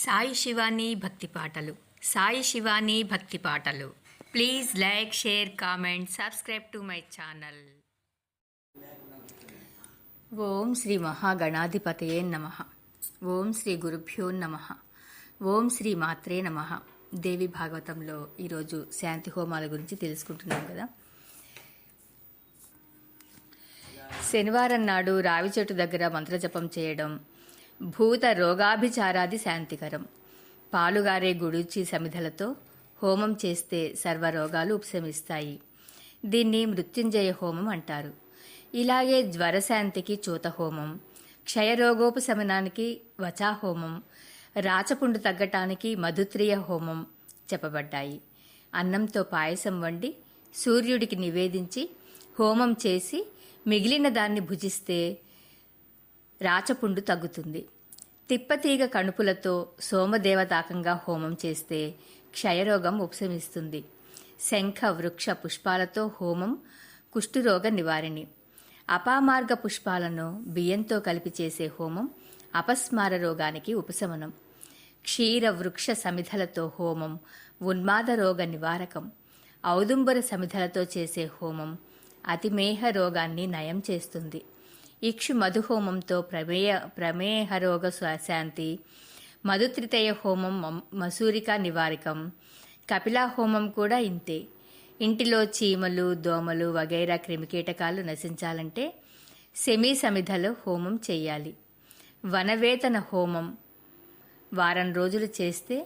సాయి శివాని భక్తి పాటలు. సాయి శివాని భక్తి పాటలు. Please like, share, comment, subscribe to my channel. ఓం శ్రీ మహాగణాధిపతయే నమః. ఓం శ్రీ గురుభ్యో నమః. ఓం శ్రీ మాత్రే నమః. దేవి భాగవతంలో ఈరోజు శాంతి హోమాల గురించి తెలుసుకుంటున్నాం కదా. శనివారం నాడు రావి చెట్టు దగ్గర మంత్రజపం చేయడం భూత రోగాభిచారాది శాంతికరం. పాలుగారే గుడుచి సమిధలతో హోమం చేస్తే సర్వరోగాలు ఉపశమిస్తాయి. దీన్ని మృత్యుంజయ హోమం అంటారు. ఇలాగే జ్వరశాంతికి చూత హోమం, క్షయరోగోపశమనానికి వచాహోమం, రాచపుండు తగ్గటానికి మధుత్రియ హోమం చెప్పబడ్డాయి. అన్నంతో పాయసం వండి సూర్యుడికి నివేదించి హోమం చేసి మిగిలిన దాన్ని భుజిస్తే రాచపుండు తగ్గుతుంది. తిప్పతీగ కణుపులతో సోమదేవతాకంగా హోమం చేస్తే క్షయరోగం ఉపశమిస్తుంది. శంఖ వృక్ష పుష్పాలతో హోమం కుష్ఠురోగ నివారిణి. అపామార్గ పుష్పాలను బియ్యంతో కలిపి చేసే హోమం అపస్మార రోగానికి ఉపశమనం. క్షీర వృక్ష సమిధలతో హోమం ఉన్మాద రోగ నివారకం. ఔదుంబర సమిధలతో చేసే హోమం అతిమేహ రోగాన్ని నయం చేస్తుంది. ఇక్షు మధుహోమంతో ప్రమేహ రోగ శాంతి. మధుత్రితయ హోమం మసూరిక నివారకం. కపిలా హోమం కూడా ఇంతే. ఇంటిలో చీమలు, దోమలు వగైరా క్రిమికీటకాలు నశించాలంటే సెమీ సమిధలో హోమం చేయాలి. వనవేతన హోమం వారం రోజులు చేస్తే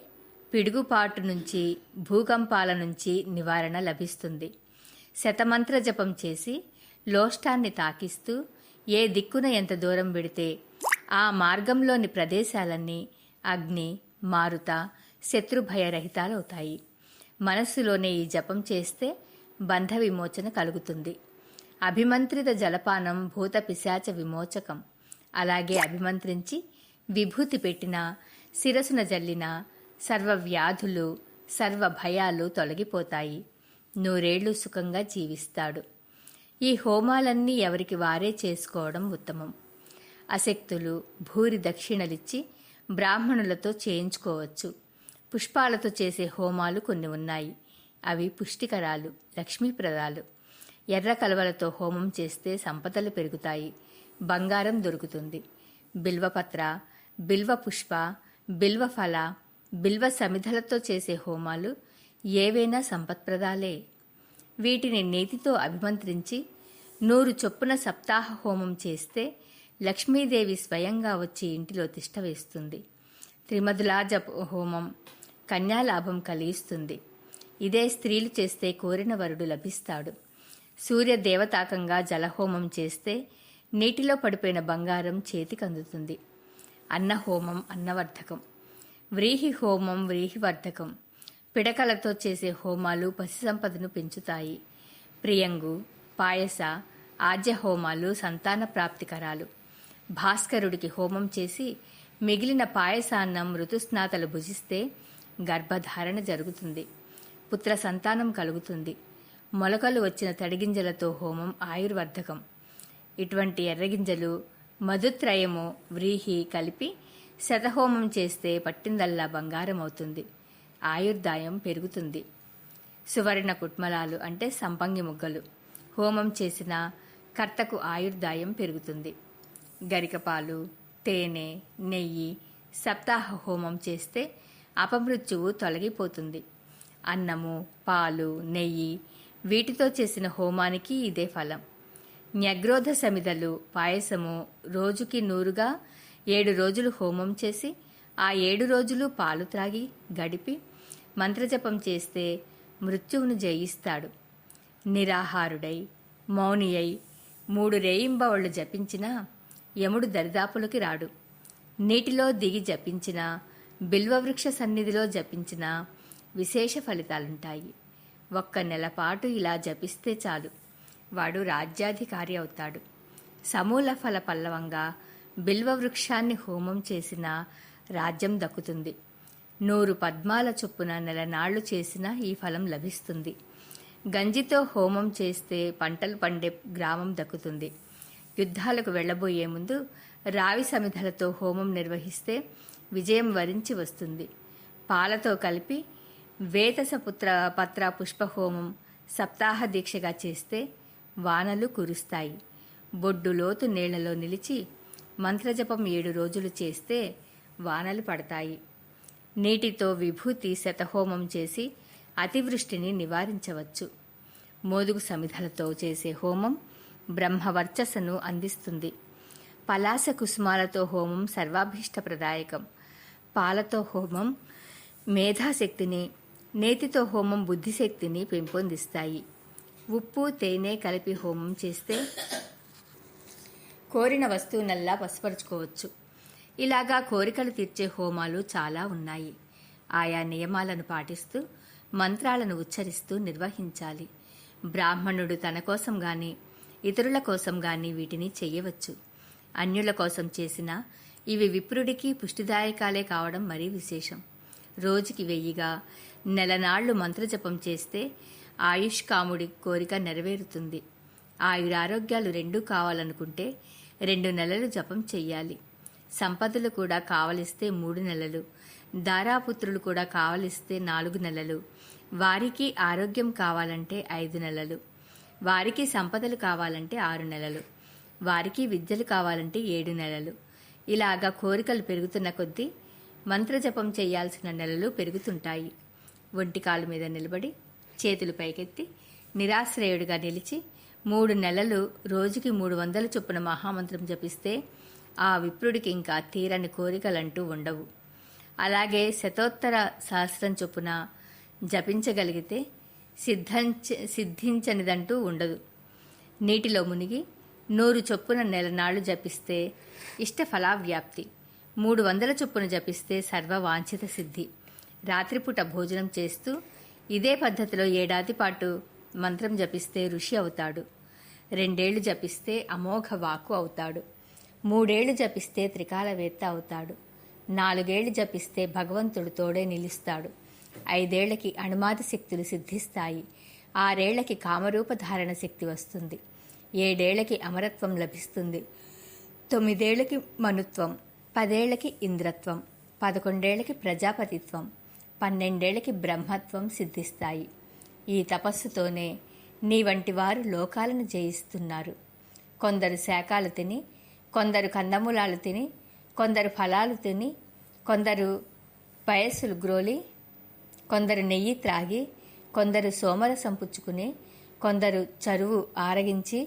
పిడుగుపాటు నుంచి, భూకంపాల నుంచి నివారణ లభిస్తుంది. శతమంత్ర జపం చేసి లోష్టాన్ని తాకిస్తూ ఏ దిక్కున ఎంత దూరం పెడితే ఆ మార్గంలోని ప్రదేశాలన్నీ అగ్ని, మారుత, శత్రుభయరహితాలవుతాయి. మనస్సులోనే ఈ జపం చేస్తే బంధ విమోచన కలుగుతుంది. అభిమంత్రిత జలపానం భూత పిశాచ విమోచకం. అలాగే అభిమంత్రించి విభూతి పెట్టిన, శిరసున జల్లిన సర్వ వ్యాధులు, సర్వ భయాలు తొలగిపోతాయి. నూరేళ్లు సుఖంగా జీవిస్తాడు. ఈ హోమాలన్నీ ఎవరికి వారే చేసుకోవడం ఉత్తమం. అశక్తులు భూరి దక్షిణలిచ్చి బ్రాహ్మణులతో చేయించుకోవచ్చు. పుష్పాలతో చేసే హోమాలు కొన్ని ఉన్నాయి. అవి పుష్టికరాలు, లక్ష్మీప్రదాలు. ఎర్ర కలవలతో హోమం చేస్తే సంపదలు పెరుగుతాయి, బంగారం దొరుకుతుంది. బిల్వపత్ర, బిల్వ పుష్ప, బిల్వ ఫల, బిల్వ సమిధలతో చేసే హోమాలు ఏవైనా సంపత్ప్రదాలే. వీటిని నేతితో అభిమంత్రించి 100 చొప్పున సప్తాహ హోమం చేస్తే లక్ష్మీదేవి స్వయంగా వచ్చి ఇంటిలో తిష్ట వేస్తుంది. త్రిమధులాజ హోమం కన్యాలాభం కలిగిస్తుంది. ఇదే స్త్రీలు చేస్తే కోరిన వరుడు లభిస్తాడు. సూర్య దేవతాకంగా జలహోమం చేస్తే నీటిలో పడిపోయిన బంగారం చేతికి అందుతుంది. అన్నహోమం అన్నవర్ధకం. వ్రీహి హోమం వ్రీహివర్ధకం. పిడకలతో చేసే హోమాలు పశు సంపదను పెంచుతాయి. ప్రియంగు, పాయస, ఆజ్య హోమాలు సంతాన ప్రాప్తికరాలు. భాస్కరుడికి హోమం చేసి మిగిలిన పాయసాన్నం ఋతుస్నాతలు భుజిస్తే గర్భధారణ జరుగుతుంది, పుత్ర సంతానం కలుగుతుంది. మొలకలు వచ్చిన తడిగింజలతో హోమం ఆయుర్వర్ధకం. ఇటువంటి ఎర్రగింజలు మధుత్రయము, వ్రీహి కలిపి శతహోమం చేస్తే పట్టిందల్లా బంగారం అవుతుంది, ఆయుర్దాయం పెరుగుతుంది. సువర్ణ కుట్మలాలు అంటే సంపంగి ముగ్గలు హోమం చేసిన కర్తకు ఆయుర్దాయం పెరుగుతుంది. గరికపాలు, తేనె, నెయ్యి సప్తాహ హోమం చేస్తే అపమృత్యువు తొలగిపోతుంది. అన్నము, పాలు, నెయ్యి వీటితో చేసిన హోమానికి ఇదే ఫలం. న్యగ్రోధ సమిధలు, పాయసము రోజుకి 100గా 7 రోజులు హోమం చేసి ఆ 7 రోజులు పాలు త్రాగి గడిపి మంత్రజపం చేస్తే మృత్యువును జయిస్తాడు. నిరాహారుడై, మౌని అయి 3 రేయింబవళ్లు జపించినా యముడు దరిదాపులకి రాడు. నీటిలో దిగి జపించినా, బిల్వవృక్ష సన్నిధిలో జపించినా విశేష ఫలితాలుంటాయి. 1 నెల పాటు ఇలా జపిస్తే చాలు, వాడు రాజ్యాధికారి అవుతాడు. సమూల ఫల పల్లవంగా బిల్వవృక్షాన్ని హోమం చేసినా రాజ్యం దక్కుతుంది. 100 పద్మాల చొప్పున నెలనాళ్లు చేసినా ఈ ఫలం లభిస్తుంది. గంజితో హోమం చేస్తే పంటలు పండే గ్రామం దక్కుతుంది. యుద్ధాలకు వెళ్లబోయే ముందు రావి సమిధలతో హోమం నిర్వహిస్తే విజయం వరించి వస్తుంది. పాలతో కలిపి పత్ర పుష్పహోమం సప్తాహ దీక్షగా చేస్తే వానలు కురుస్తాయి. బొడ్డు లోతు నీళ్లలో నిలిచి మంత్రజపం 7 రోజులు చేస్తే వానలు పడతాయి. నీటితో విభూతి శతహోమం చేసి అతివృష్టిని నివారించవచ్చు. మోదుగు సమిధలతో చేసే హోమం బ్రహ్మవర్చస్సును అందిస్తుంది. పలాస కుసుమాలతో హోమం సర్వాభీష్టప్రదాయకం. పాలతో హోమం మేధాశక్తిని, నేతితో హోమం బుద్ధిశక్తిని పెంపొందిస్తాయి. ఉప్పు తేనె కలిపి హోమం చేస్తే కోరిన వస్తువునల్లా వశపరుచుకోవచ్చు. ఇలాగా కోరికలు తీర్చే హోమాలు చాలా ఉన్నాయి. ఆయా నియమాలను పాటిస్తూ మంత్రాలను ఉచ్చరిస్తూ నిర్వహించాలి. బ్రాహ్మణుడు తన కోసం గాని ఇతరుల కోసం గాని వీటిని చెయ్యవచ్చు. అన్యుల కోసం చేసినా ఇవి విప్రుడికి పుష్టిదాయకాలే కావడం మరీ విశేషం. రోజుకి 1000గా నెలనాళ్లు మంత్రజపం చేస్తే ఆయుష్కాముడి కోరిక నెరవేరుతుంది. ఆయురారోగ్యాలు రెండూ కావాలనుకుంటే 2 నెలలు జపం చెయ్యాలి. సంపదలు కూడా కావలిస్తే 3 నెలలు, దారాపుత్రులు కూడా కావలిస్తే 4 నెలలు, వారికి ఆరోగ్యం కావాలంటే 5 నెలలు, వారికి సంపదలు కావాలంటే 6 నెలలు, వారికి విద్యలు కావాలంటే 7 నెలలు. ఇలాగా కోరికలు పెరుగుతున్న కొద్దీ మంత్రజపం చేయాల్సిన నెలలు పెరుగుతుంటాయి. ఒంటికాలు మీద నిలబడి చేతులు పైకెత్తి నిరాశ్రయుడిగా నిలిచి 3 నెలలు రోజుకి 300 చొప్పున మహామంత్రం జపిస్తే ఆ విప్రుడికి ఇంకా తీరని కోరికలంటూ ఉండవు. అలాగే శతోత్తర సహస్రం చొప్పున జపించగలిగితే సిద్ధించనిదంటూ ఉండదు. నీటిలో మునిగి 100 చొప్పున నెలనాళ్లు జపిస్తే ఇష్టఫలావ్యాప్తి, 300 చొప్పున జపిస్తే సర్వవాంఛిత సిద్ధి. రాత్రిపూట భోజనం చేస్తూ ఇదే పద్ధతిలో 7 ఏడాది పాటు మంత్రం జపిస్తే ఋషి అవుతాడు. 2 ఏళ్లు జపిస్తే అమోఘ వాక్కు అవుతాడు. 3 ఏళ్లు జపిస్తే త్రికాలవేత్త అవుతాడు. 4 ఏళ్లు జపిస్తే భగవంతుడు తోడే నిలుస్తాడు. 5 ఏళ్లకి అణుమాది శక్తులు సిద్ధిస్తాయి. 6 ఏళ్లకి కామరూప ధారణ శక్తి వస్తుంది. 7 ఏళ్లకి అమరత్వం లభిస్తుంది. 9 ఏళ్లకి మనుత్వం, 10 ఏళ్లకి ఇంద్రత్వం, 11 ఏళ్లకి ప్రజాపతిత్వం, 12 ఏళ్లకి బ్రహ్మత్వం సిద్ధిస్తాయి. ఈ తపస్సుతోనే నీ వంటి వారు లోకాలను జయిస్తున్నారు. కొందరు శాకాలు తిని, కొందరు కందమూలాలు తిని, కొందరు ఫలాలు తిని, కొందరు పయస్సులు గ్రోలి, కొందరు నెయ్యి త్రాగి, కొందరు సోమరసం పుచ్చుకుని, కొందరు చరువు ఆరగించి,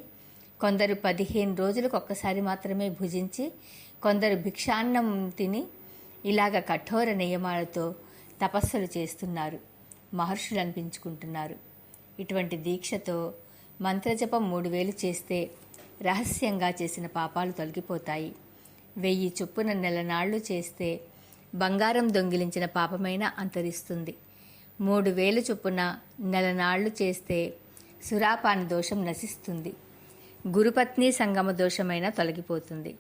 కొందరు 15 రోజులకు ఒక్కసారి మాత్రమే భుజించి, కొందరు భిక్షాన్నం తిని, ఇలాగ కఠోర నియమాలతో తపస్సులు చేస్తున్నారు. మహర్షులు అనిపించుకుంటున్నారు. ఇటువంటి దీక్షతో మంత్రజపం 3000 చేస్తే రహస్యంగా చేసిన పాపాలు తొలగిపోతాయి. 1000 చొప్పున నెలనాళ్లు చేస్తే బంగారం దొంగిలించిన పాపమైనా అంతరిస్తుంది. 3000 చొప్పున నెలనాళ్లు చేస్తే సురాపాన దోషం నశిస్తుంది. గురుపత్ని సంగమ దోషమైనా తొలగిపోతుంది.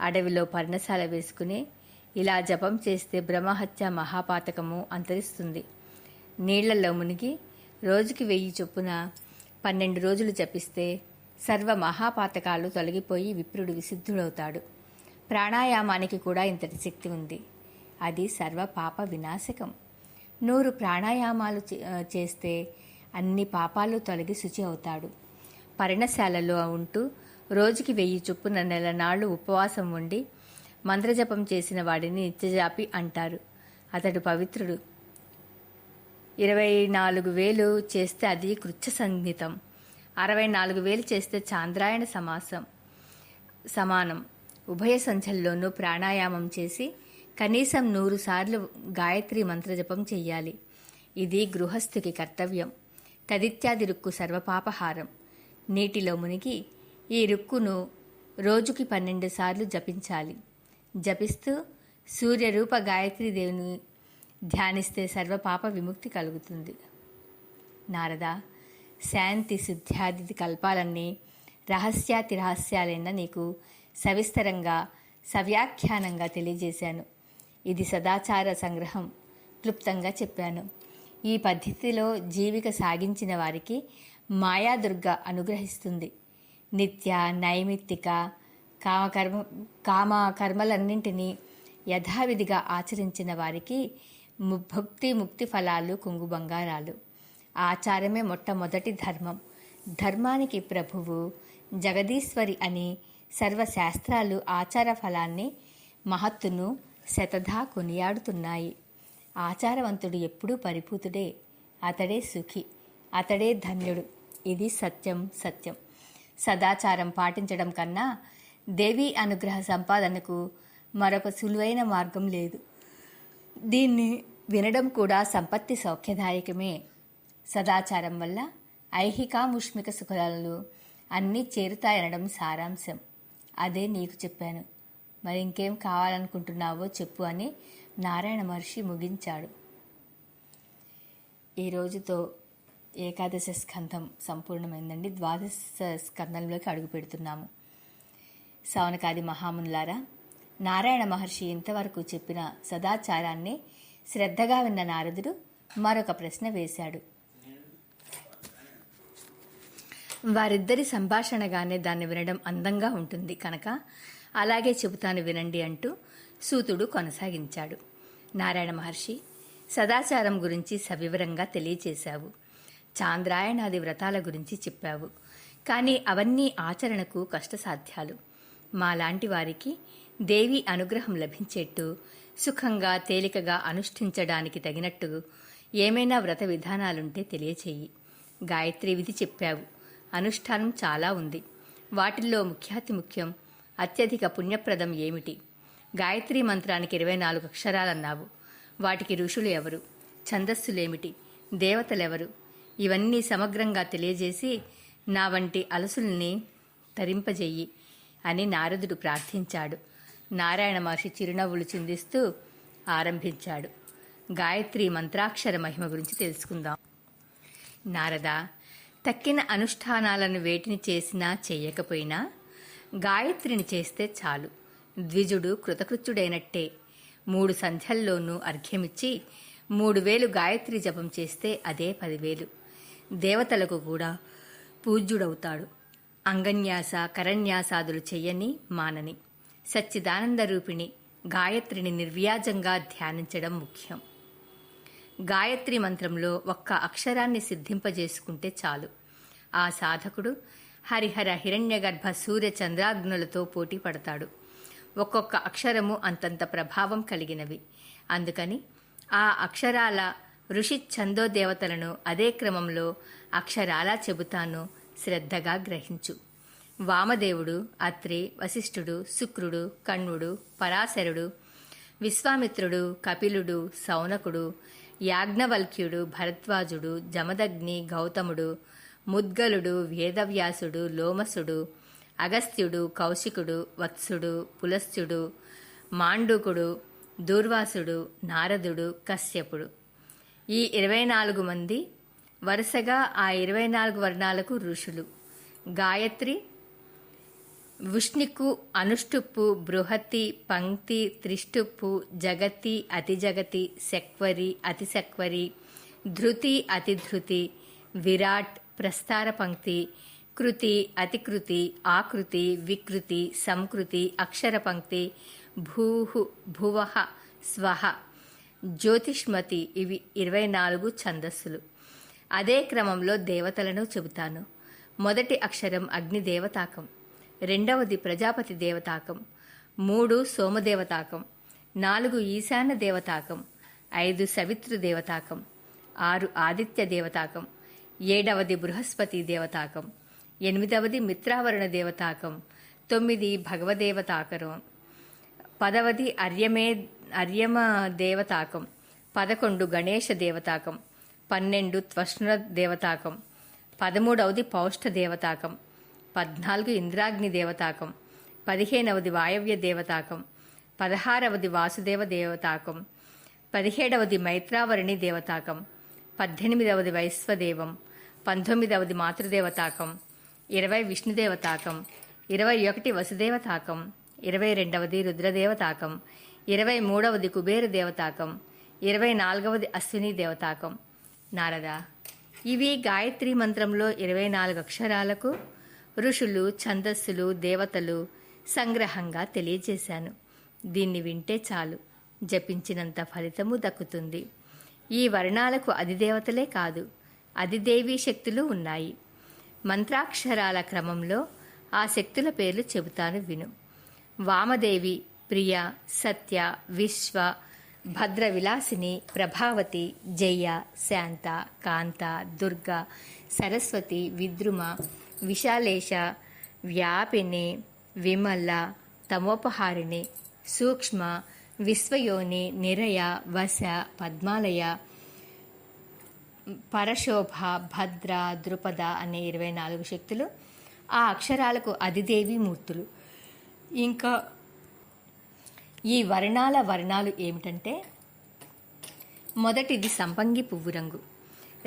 అడవిలో పర్ణశాల వేసుకుని ఇలా జపం చేస్తే బ్రహ్మహత్య మహాపాతకము అంతరిస్తుంది. నీళ్లలో మునిగి రోజుకి 1000 చొప్పున 12 రోజులు జపిస్తే సర్వ మహాపాతకాలు తొలగిపోయి విప్రుడు విశుద్ధుడవుతాడు. ప్రాణాయామానికి కూడా ఇంతటి శక్తి ఉంది. అది సర్వ పాప వినాశకం. 100 ప్రాణాయామాలు చేస్తే అన్ని పాపాలు తొలగి శుచి అవుతాడు. పర్ణశాలలో ఉంటూ రోజుకి 1000 చొప్పున నెలనాళ్లు ఉపవాసం ఉండి మంత్రజపం చేసిన వాడిని నిత్యజాపి అంటారు. అతడు పవిత్రుడు. 24,000 చేస్తే అది కృచ్ఛ సంహితం. 64,000 చేస్తే చాంద్రాయణ సమానం. ఉభయ సంధ్యల్లోనూ ప్రాణాయామం చేసి కనీసం 100 సార్లు గాయత్రి మంత్రజపం చెయ్యాలి. ఇది గృహస్థుకి కర్తవ్యం. తదిత్యాది రుక్కు సర్వపాపహారం. నీటిలో మునిగి ఈ రుక్కును రోజుకి 12 సార్లు జపించాలి. జపిస్తూ సూర్యరూప గాయత్రీదేవిని ధ్యానిస్తే సర్వపాప విముక్తి కలుగుతుంది. నారద, శాంతి శుద్ధ్యాది కల్పాలన్నీ రహస్యాతి రహస్యాలైన నీకు సవిస్తరంగా సవ్యాఖ్యానంగా తెలియజేశాను. ఇది సదాచార సంగ్రహం క్లుప్తంగా చెప్పాను. ఈ పద్ధతిలో జీవిక సాగించిన వారికి మాయాదుర్గ అనుగ్రహిస్తుంది. నిత్య నైమిత్తిక కామకర్మలన్నింటినీ యథావిధిగా ఆచరించిన వారికి ముక్తి ఫలాలు కొంగు బంగారాలు. ఆచారమే మొట్టమొదటి ధర్మం. ధర్మానికి ప్రభువు జగదీశ్వరి అని సర్వశాస్త్రాలు ఆచార ఫలాన్ని మహత్తును శతధా కొనియాడుతున్నాయి. ఆచారవంతుడు ఎప్పుడూ పరిపూతుడే, అతడే సుఖి, అతడే ధన్యుడు. ఇది సత్యం. సదాచారం పాటించడం కన్నా దేవీ అనుగ్రహ సంపాదనకు మరొక సులువైన మార్గం లేదు. దీన్ని వినడం కూడా సంపత్తి సౌఖ్యదాయకమే. సదాచారం వల్ల ఐహికాముష్మిక సుఖాలు అన్నీ చేరుతాయనడం సారాంశం. అదే నీకు చెప్పాను. మరి ఇంకేం కావాలనుకుంటున్నావో చెప్పు అని నారాయణ మహర్షి ముగించాడు. ఈ రోజుతో ఏకాదశ స్కంధం సంపూర్ణమైందండి. ద్వాదశ స్కంధంలోకి అడుగు పెడుతున్నాము. సౌనకాది మహామునులారా, నారాయణ మహర్షి ఇంతవరకు చెప్పిన సదాచారాన్ని శ్రద్ధగా విన్న నారదుడు మరొక ప్రశ్న వేశాడు. వారిద్దరి సంభాషణగానే దాన్ని వినడం అందంగా ఉంటుంది కనుక అలాగే చెబుతాను వినండి అంటూ సూతుడు కొనసాగించాడు. నారాయణ మహర్షి, సదాచారం గురించి సవివరంగా తెలియచేశావు. చాంద్రాయణాది వ్రతాల గురించి చెప్పావు. కానీ అవన్నీ ఆచరణకు కష్టసాధ్యాలు. మాలాంటి వారికి దేవి అనుగ్రహం లభించేట్టు సుఖంగా తేలికగా అనుష్ఠించడానికి తగినట్టు ఏమైనా వ్రత విధానాలుంటే తెలియచేయి. గాయత్రి విధి చెప్పావు. అనుష్ఠానం చాలా ఉంది. వాటిల్లో ముఖ్యాతి ముఖ్యం అత్యధిక పుణ్యప్రదం ఏమిటి? గాయత్రి మంత్రానికి 24 అక్షరాలన్నావు. వాటికి ఋషులు ఎవరు? ఛందస్సులేమిటి? దేవతలెవరు? ఇవన్నీ సమగ్రంగా తెలియజేసి నా వంటి అలసుల్ని తరింపజెయ్యి అని నారదుడు ప్రార్థించాడు. నారాయణ మహర్షి చిరునవ్వులు చిందిస్తూ ఆరంభించాడు. గాయత్రి మంత్రాక్షర మహిమ గురించి తెలుసుకుందాం. నారద, తక్కిన అనుష్ఠానాలను వేటిని చేసినా చేయకపోయినా గాయత్రిని చేస్తే చాలు. ద్విజుడు కృతకృత్యుడైనట్టే. 3 సంధ్యల్లోనూ అర్ఘ్యమిచ్చి 3000 గాయత్రి జపం చేస్తే అదే 10,000. దేవతలకు కూడా పూజ్యుడవుతాడు. అంగన్యాస కరన్యాసాదులు చెయ్యని మానని సచ్చిదానంద రూపిణి గాయత్రిని నిర్వ్యాజంగా ధ్యానించడం ముఖ్యం. గాయత్రి మంత్రంలో ఒక్క అక్షరాన్ని సిద్ధింపజేసుకుంటే చాలు. ఆ సాధకుడు హరిహర హిరణ్యగర్భ సూర్య చంద్రాగ్నులతో పోటీ పడతాడు. ఒక్కొక్క అక్షరము అంతంత ప్రభావం కలిగినవి. అందుకని ఆ అక్షరాల ఋషి ఛందోదేవతలను అదే క్రమంలో అక్షరాలా చెబుతాను, శ్రద్ధగా గ్రహించు. వామదేవుడు, అత్రి, వశిష్ఠుడు, శుక్రుడు, కణ్వుడు, పరాశరుడు, విశ్వామిత్రుడు, కపిలుడు, సౌనకుడు, యాజ్ఞవల్క్యుడు, భరద్వాజుడు, జమదగ్ని, గౌతముడు, ముద్గలుడు, వేదవ్యాసుడు, లోమసుడు, అగస్త్యుడు, కౌశికుడు, వత్సుడు, పులస్త్యుడు, మాండూకుడు, దూర్వాసుడు, నారదుడు, కశ్యపుడు. ఈ 24 మంది వరుసగా ఆ 24 వర్ణాలకు ఋషులు. గాయత్రి విష్ణుకు అనుష్టుప్పు, బృహతి, పంక్తి, త్రిష్టుప్పు, జగతి, అతిజగతి, శక్వరి, అతిశక్వరి, ధృతి, అతిధృతి, విరాట్, ప్రస్తార పంక్తి, కృతి, అతికృతి, ఆకృతి, వికృతి, సంకృతి, అక్షర పంక్తి, భూహు, భువః, స్వహ, జ్యోతిష్మతి. ఇవి 24 ఛందస్సులు. అదే క్రమంలో దేవతలను చెబుతాను. మొదటి అక్షరం అగ్నిదేవతాకం, 2వది ప్రజాపతి దేవతాకం, 3 సోమదేవతాకం, 4 ఈశాన్య దేవతాకం, 5 సవితృ దేవతాకం, 6 ఆదిత్య దేవతాకం, 7వది బృహస్పతి దేవతాకం, 8వది మిత్రావరుణ దేవతాకం, 9 భగవదేవతాకరం, 10వది అర్యమ దేవతాకం, 11 గణేశ దేవతాకం, 12 త్వష్ణ దేవతాకం, 13వది పౌష్ఠ దేవతాకం, 14 ఇంద్రాగ్ని దేవతాకం, 15వది వాయవ్య దేవతాకం, 16వది వాసుదేవ దేవతాకం, 17వది మైత్రావరిణి దేవతాకం, 18వది వైశ్వదేవం, 19వది మాతృదేవతాకం, 20 విష్ణుదేవతాకం, 21 వసుదేవతాకం, 22వది రుద్రదేవతాకం, 23వది కుబేర దేవతాకం, 24వది అశ్విని దేవతాకం. నారద, ఇవి గాయత్రి మంత్రంలో 24 అక్షరాలకు ఋషులు, ఛందస్సులు, దేవతలు సంగ్రహంగా తెలియజేశాను. దీన్ని వింటే చాలు, జపించినంత ఫలితము దక్కుతుంది. ఈ వర్ణాలకు అధిదేవతలే కాదు, అధిదేవీ శక్తులు ఉన్నాయి. మంత్రాక్షరాల క్రమంలో ఆ శక్తుల పేర్లు చెబుతాను విను. వామదేవి, ప్రియ, సత్య, విశ్వ, భద్ర విలాసిని, ప్రభావతి, జయ, శాంత, కాంత, దుర్గా, సరస్వతి, విద్రుమ, విశాలేశ, వ్యాపిని, విమల, తమోపహారిణి, సూక్ష్మ, విశ్వయోని, నిరయ, వశ, పద్మాలయ, పరశోభ, భద్ర, ద్రుపద అనే 24 శక్తులు ఆ అక్షరాలకు అధిదేవి మూర్తులు. ఇంకా ఈ వర్ణాలు ఏమిటంటే, మొదటిది సంపంగి పువ్వు రంగు,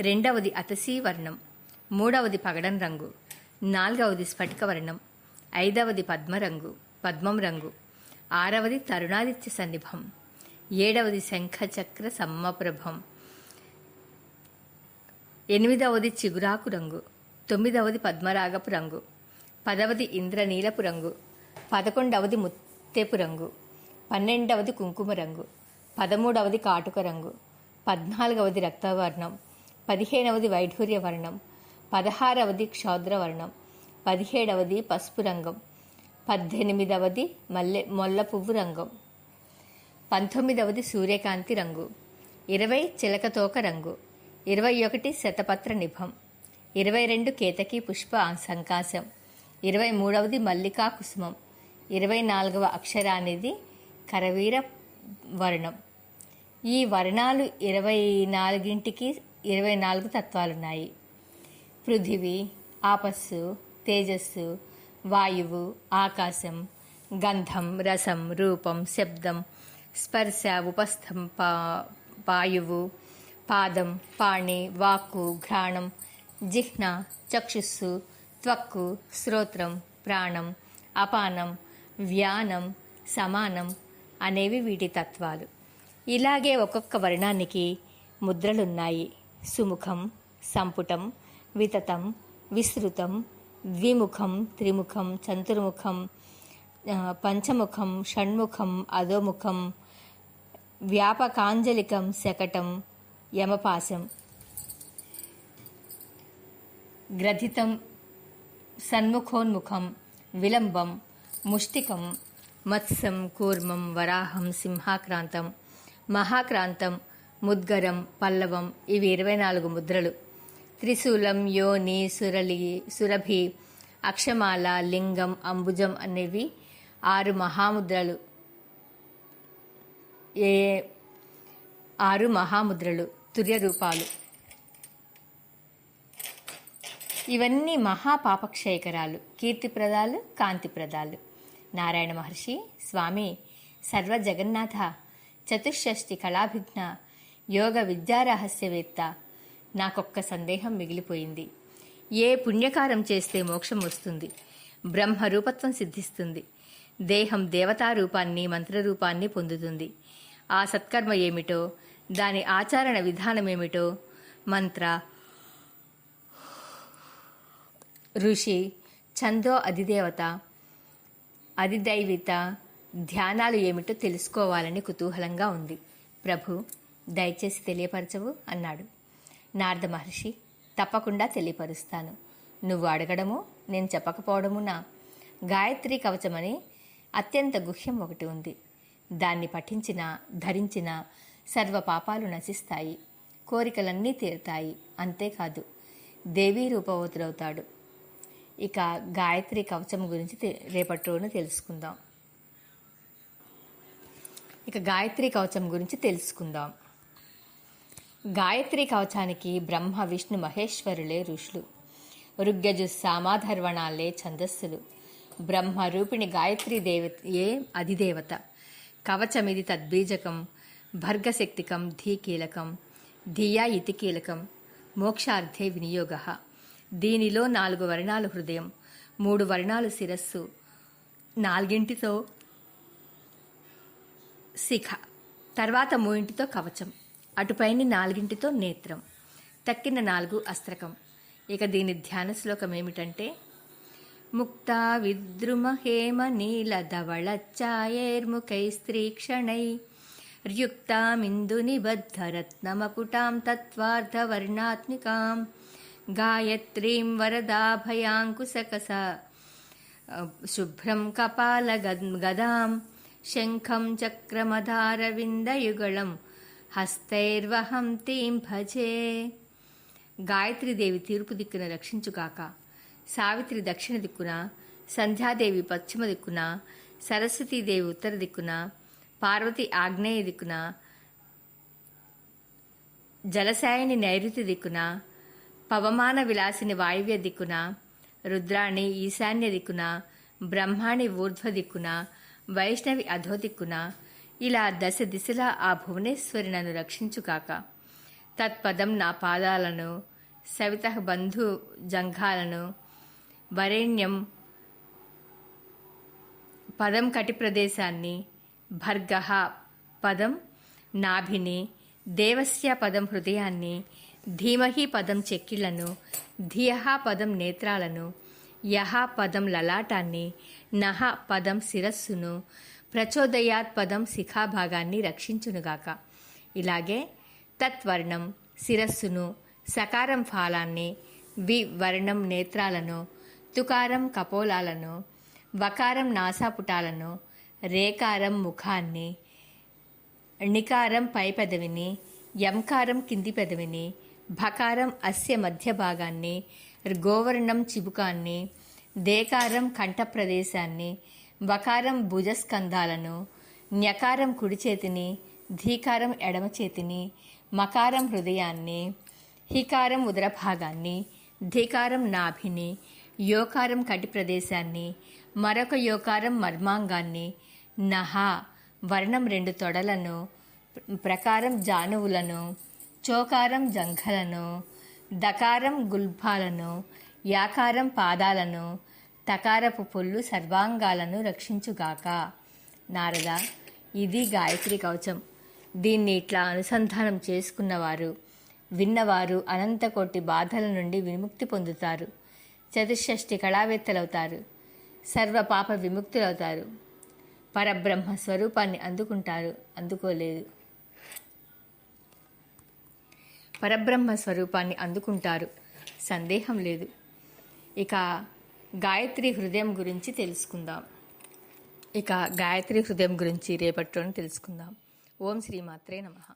రెండవది అతసీ వర్ణం, మూడవది పగడం రంగు, నాలుగవది స్ఫటిక వర్ణం, ఐదవది పద్మం రంగు, ఆరవది తరుణాదిత్య సన్నిభం, ఏడవది శంఖచక్ర సమ్మప్రభం, ఎనిమిదవది చిగురాకు రంగు, తొమ్మిదవది పద్మరాగపు రంగు, 10వది ఇంద్రనీలపు రంగు, 11వది ముత్తెపు రంగు, 12వది కుంకుమ రంగు, 13వది కాటుక రంగు, 14వది రక్తవర్ణం, 15వది వైఢూర్య వర్ణం, 16వది క్షౌద్ర వర్ణం, 17వది పసుపు రంగం, 18వది మొల్ల పువ్వు రంగం, 19వది సూర్యకాంతి రంగు, 20 చిలకతోక రంగు, 21 శతపత్ర నిభం, 22 కేతకీ పుష్ప సంకాశం, 23వది మల్లికా కుసుమం, 24వ అక్షరానిది కరవీర వర్ణం. ఈ వర్ణాలు 24ంటికి 24 తత్వాలున్నాయి. పృథివీ, ఆపస్సు, తేజస్సు, వాయువు, ఆకాశం, గంధం, రసం, రూపం, శబ్దం, స్పర్శ, ఉపస్థం, వాయువు, పాదం, పాణి, వాక్కు, ఘ్రాణం, జిహ్న, చక్షుస్సు, త్వక్కు, శ్రోత్రం, ప్రాణం, అపానం, వ్యానం, సమానం అనేవి వీటి తత్వాలు. ఇలాగే ఒక్కొక్క వర్ణానికి ముద్రలున్నాయి. సుముఖం, సంపుటం, వితతం, విస్తృతం, ద్విముఖం, త్రిముఖం, చతుర్ముఖం, పంచముఖం, షణ్ముఖం, అధోముఖం, వ్యాపకాంజలికం, శకటం, యమపాశం, గ్రథితం, సన్ముఖోన్ముఖం, విలంబం, ముష్టికం, మత్స్యం, కూర్మం, వరాహం, సింహాక్రాంతం, మహాక్రాంతం, ముద్గరం, పల్లవం. ఇవి 24 ముద్రలు. త్రిశూలం, యోని, సురభి, అక్షమాల, లింగం, అంబుజం అనేవి 6 మహాముద్రలు. 6 మహాముద్రలు, తుర్య రూపాలు. ఇవన్నీ మహాపాపక్షయకరాలు, కీర్తిప్రదాలు, కాంతిప్రదాలు. నారాయణ మహర్షి, స్వామి సర్వ జగన్నాథ, చతుషష్ఠి కళాభిజ్ఞ, యోగ విద్యారహస్యవేత్త, నాకొక్క సందేహం మిగిలిపోయింది. ఏ పుణ్యకారం చేస్తే మోక్షం వస్తుంది, బ్రహ్మరూపత్వం సిద్ధిస్తుంది, దేహం దేవతారూపాన్ని, మంత్రరూపాన్ని పొందుతుంది. ఆ సత్కర్మ ఏమిటో, దాని ఆచరణ విధానమేమిటో, మంత్ర, ఋషి, ఛందో, అధిదేవత, అధిదైవిత ధ్యానాలు ఏమిటో తెలుసుకోవాలని కుతూహలంగా ఉంది. ప్రభు, దయచేసి తెలియపరచవు అన్నాడు. నారద మహర్షి, తప్పకుండా తెలియపరుస్తాను. నువ్వు అడగడము, నేను చెప్పకపోవడమునా? గాయత్రీ కవచమని అత్యంత గుహ్యం ఒకటి ఉంది. దాన్ని పఠించినా ధరించినా సర్వ పాపాలు నశిస్తాయి, కోరికలన్నీ తీరుతాయి. అంతేకాదు, దేవీ రూపవతుడవుతాడు. ఇక గాయత్రీ కవచం గురించి రేపటి రోజున తెలుసుకుందాం. గాయత్రీ కవచానికి బ్రహ్మ, విష్ణు, మహేశ్వరులే ఋషులు. ఋగ్యజు సామాధర్వణాలే ఛందస్సులు. బ్రహ్మరూపిణి గాయత్రీ దేవతయే అధిదేవత. కవచమిది తద్బీజకం, భర్గశక్తికం, ధీకీలకం, ధియా ఇతి కీలకం, మోక్షార్థే వినియోగ. దీనిలో 4 వర్ణాలు హృదయం, 3 వర్ణాలు శిరస్సు, 4ంటితో శిఖ, తర్వాత 3ంటితో కవచం, అటుపైని 4ంటితో నేత్రం, తక్కిన 4 అస్త్రకం. ఇక దీని ధ్యాన శ్లోకం ఏమిటంటే, ముక్తా విద్రుమహేమనీలధవళఛాయైర్ముఖైస్త్రీక్షణైర్యుక్తామిందునిబద్ధరత్నమకుటాం తత్వార్ధవర్ణాత్మికాం గాయత్రీం వరదాభయాంకుశకస శుభ్రం కపాలగదాం శంఖం చక్రమధారవిందయుగళం హస్తైర్వహం తీం భజే. గాయత్రీదేవి తూర్పు దిక్కున రక్షించుగాక, సావిత్రి దక్షిణ దిక్కున, సంధ్యాదేవి పశ్చిమ దిక్కున, సరస్వతీదేవి ఉత్తర దిక్కున, పార్వతి ఆగ్నేయ దిక్కున, జలసాయిని నైరుతి దిక్కున, పవమాన విలాసిని వాయువ్య దిక్కున, రుద్రాణి ఈశాన్య దిక్కున, బ్రహ్మాణి ఊర్ధ్వ దిక్కున, వైష్ణవి అధో దిక్కున, ఇలా దశ దిశలా ఆ భువనేశ్వరి నన్ను రక్షించుగాక. తత్పదం నా పాదాలను, సవిత బంధు జంఘాలను, వరేణ్యం పదం కటి ప్రదేశాన్ని, భర్గః పదం నాభిని, దేవస్య పదం హృదయాన్ని, ధీమహి పదం చెక్కిళ్లను, ధియః పదం నేత్రాలను, యహ పదం లలాటాన్ని, నహ పదం శిరస్సును, ప్రచోదయాత్ పదం శిఖాభాగాన్ని రక్షించునుగాక. ఇలాగే తత్వర్ణం శిరస్సును, సకారం ఫాలాన్ని, వివర్ణం నేత్రాలను, తుకారం కపోలాలను, వకారం నాసాపుటాలను, రేకారం ముఖాన్ని, ణికారం పై పెదవిని, యంకారం కింది పెదవిని, భకారం అస్య మధ్య భాగాన్ని, గోవర్ణం చిబుకాన్ని, దేకారం కంఠ ప్రదేశాన్ని, వకారం భుజస్కంధాలను, న్యకారం కుడి చేతిని, ధీకారం ఎడమ చేతిని, మకారం హృదయాన్ని, హికారం ఉదర భాగాన్ని, ధికారం నాభిని, యోకారం కటి ప్రదేశాన్ని, మరొక యోకారం మర్మాంగాన్ని, నహ వర్ణం 2 తొడలను, ప్రకారం జానువులను, చోకారం జంఘలను, దకారం గుల్భాలను, యాకారం పాదాలను, తకారపు పొల్లు సర్వాంగాలను రక్షించుగాక. నారద, ఇది గాయత్రి కవచం. దీన్ని ఇట్లా అనుసంధానం చేసుకున్నవారు, విన్నవారు అనంతకోటి బాధల నుండి విముక్తి పొందుతారు. చతుషష్ఠి కళావేత్తలవుతారు. సర్వ పాప విముక్తులవుతారు. పరబ్రహ్మ స్వరూపాన్ని అందుకుంటారు. అందుకోలేదు, పరబ్రహ్మ స్వరూపాన్ని అందుకుంటారు, సందేహం లేదు. ఇక గాయత్రి హృదయం గురించి తెలుసుకుందాం. రేపటి రోజున తెలుసుకుందాం. ఓం శ్రీ మాత్రే నమః.